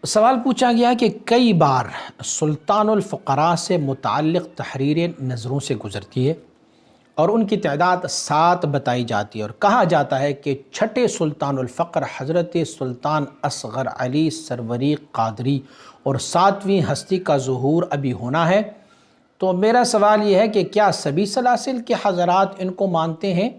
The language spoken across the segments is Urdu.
سوال پوچھا گیا کہ کئی بار سلطان الفقراء سے متعلق تحریریں نظروں سے گزرتی ہے اور ان کی تعداد 7 بتائی جاتی ہے، اور کہا جاتا ہے کہ چھٹے سلطان الفقر حضرت سلطان اصغر علی سروری قادری اور 7ویں ہستی کا ظہور ابھی ہونا ہے۔ تو میرا سوال یہ ہے کہ کیا سبھی سلاسل کے حضرات ان کو مانتے ہیں؟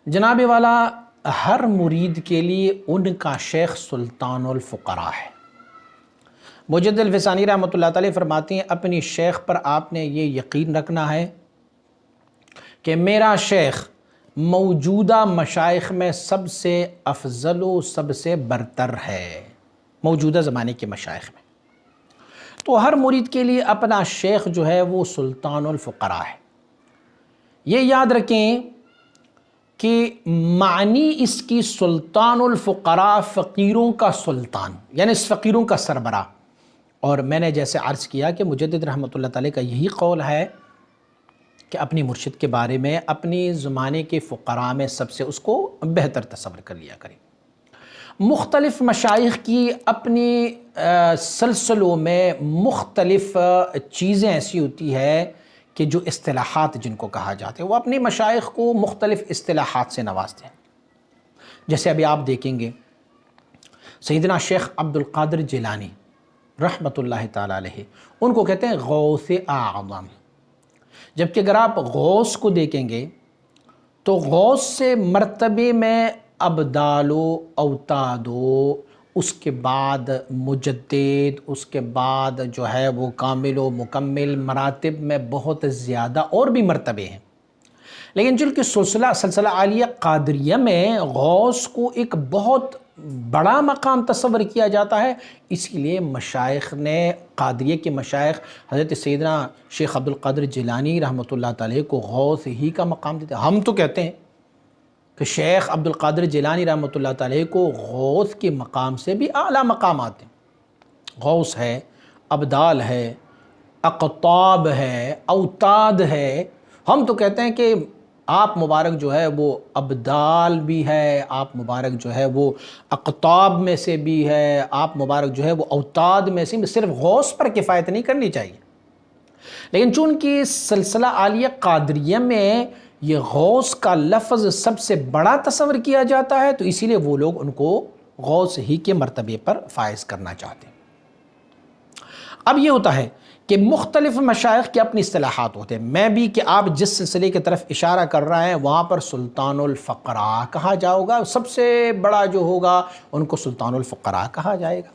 جناب والا، ہر مرید کے لیے ان کا شیخ سلطان الفقراء ہے۔ مجد الفسانی رحمۃ اللہ تعالی فرماتے ہیں اپنی شیخ پر آپ نے یہ یقین رکھنا ہے کہ میرا شیخ موجودہ مشائخ میں سب سے افضل و سب سے برتر ہے، موجودہ زمانے کے مشائخ میں۔ تو ہر مرید کے لیے اپنا شیخ جو ہے وہ سلطان الفقراء ہے۔ یہ یاد رکھیں کہ معنی اس کی سلطان الفقراء فقیروں کا سلطان، یعنی فقیروں کا سربراہ۔ اور میں نے جیسے عرض کیا کہ مجدد رحمۃ اللہ تعالی کا یہی قول ہے کہ اپنی مرشد کے بارے میں اپنی زمانے کے فقراء میں سب سے اس کو بہتر تصور کر لیا کریں۔ مختلف مشائخ کی اپنی سلسلوں میں مختلف چیزیں ایسی ہوتی ہے کہ جو اصطلاحات جن کو کہا جاتے ہیں وہ اپنی مشائخ کو مختلف اصطلاحات سے نوازتے ہیں۔ جیسے ابھی آپ دیکھیں گے سیدنا شیخ عبد القادر جیلانی رحمۃ اللہ تعالی علیہ، ان کو کہتے ہیں غوث اعظم، جبکہ اگر آپ غوث کو دیکھیں گے تو غوث سے مرتبے میں ابدال و اوتاد و اس کے بعد مجدد، اس کے بعد جو ہے وہ کامل و مکمل، مراتب میں بہت زیادہ اور بھی مرتبے ہیں۔ لیکن چونکہ سلسلہ عالیہ قادریہ میں غوث کو ایک بہت بڑا مقام تصور کیا جاتا ہے، اسی لیے مشائخ نے، قادریہ کے مشائخ حضرت سیدنا شیخ عبد القادر جیلانی رحمۃ اللہ تعالی کو غوث ہی کا مقام دیتے ہیں۔ ہم تو کہتے ہیں کہ شیخ عبد القادر جیلانی رحمۃ اللہ تعالی کو غوث کے مقام سے بھی اعلیٰ مقامات ہیں۔ غوث ہے، ابدال ہے، اقطاب ہے، اوتاد ہے۔ ہم تو کہتے ہیں کہ آپ مبارک جو ہے وہ ابدال بھی ہے، آپ مبارک جو ہے وہ اقطاب میں سے بھی ہے، آپ مبارک جو ہے وہ اوتاد میں سے بھی، صرف غوث پر کفایت نہیں کرنی چاہیے۔ لیکن چونکہ سلسلہ عالیہ قادریہ میں یہ غوث کا لفظ سب سے بڑا تصور کیا جاتا ہے، تو اسی لیے وہ لوگ ان کو غوث ہی کے مرتبے پر فائز کرنا چاہتے ہیں۔ اب یہ ہوتا ہے کہ مختلف مشائخ کی اپنی اصطلاحات ہوتے ہیں۔ میں بھی کہ آپ جس سلسلے کی طرف اشارہ کر رہے ہیں وہاں پر سلطان الفقراء کہا جائے گا، سب سے بڑا جو ہوگا ان کو سلطان الفقراء کہا جائے گا۔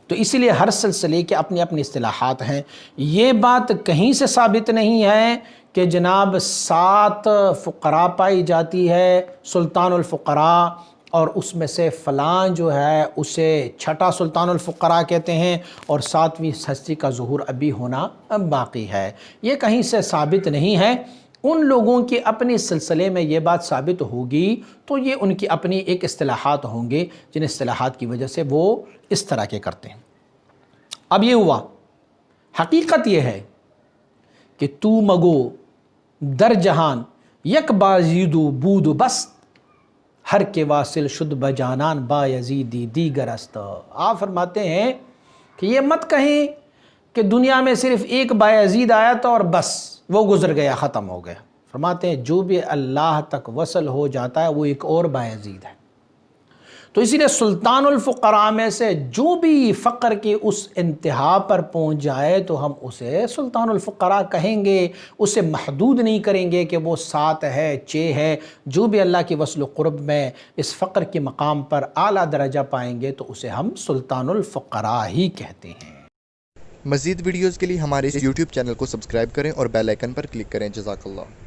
تو اسی لیے ہر سلسلے کے اپنی اپنی اصطلاحات ہیں۔ یہ بات کہیں سے ثابت نہیں ہے کہ جناب 7 فقراء پائی جاتی ہے سلطان الفقراء، اور اس میں سے فلاں جو ہے اسے چھٹا سلطان الفقراء کہتے ہیں اور 7ویں ہستی کا ظہور ابھی ہونا باقی ہے۔ یہ کہیں سے ثابت نہیں ہے۔ ان لوگوں کے اپنے سلسلے میں یہ بات ثابت ہوگی تو یہ ان کی اپنی ایک اصطلاحات ہوں گے جن اصطلاحات کی وجہ سے وہ اس طرح کے کرتے ہیں۔ اب یہ ہوا، حقیقت یہ ہے کہ تو مگو در جہان یک بازیدو بود بس، ہر کے واصل شد بجانان با یزیدی دیگر است۔ آپ فرماتے ہیں کہ یہ مت کہیں کہ دنیا میں صرف ایک بایزید آیا تھا اور بس وہ گزر گیا، ختم ہو گیا۔ فرماتے ہیں جو بھی اللہ تک وصل ہو جاتا ہے وہ ایک اور بایزید ہے۔ تو اسی لیے سلطان الفقراء میں سے جو بھی فقر کے اس انتہا پر پہنچ جائے تو ہم اسے سلطان الفقراء کہیں گے، اسے محدود نہیں کریں گے کہ وہ 7 ہے، 6 ہے۔ جو بھی اللہ کی وصل و قرب میں اس فقر کے مقام پر اعلیٰ درجہ پائیں گے تو اسے ہم سلطان الفقراء ہی کہتے ہیں۔ مزید ویڈیوز کے لیے ہمارے YouTube چینل کو سبسکرائب کریں اور بیل آئیکن پر کلک کریں۔ جزاک اللہ۔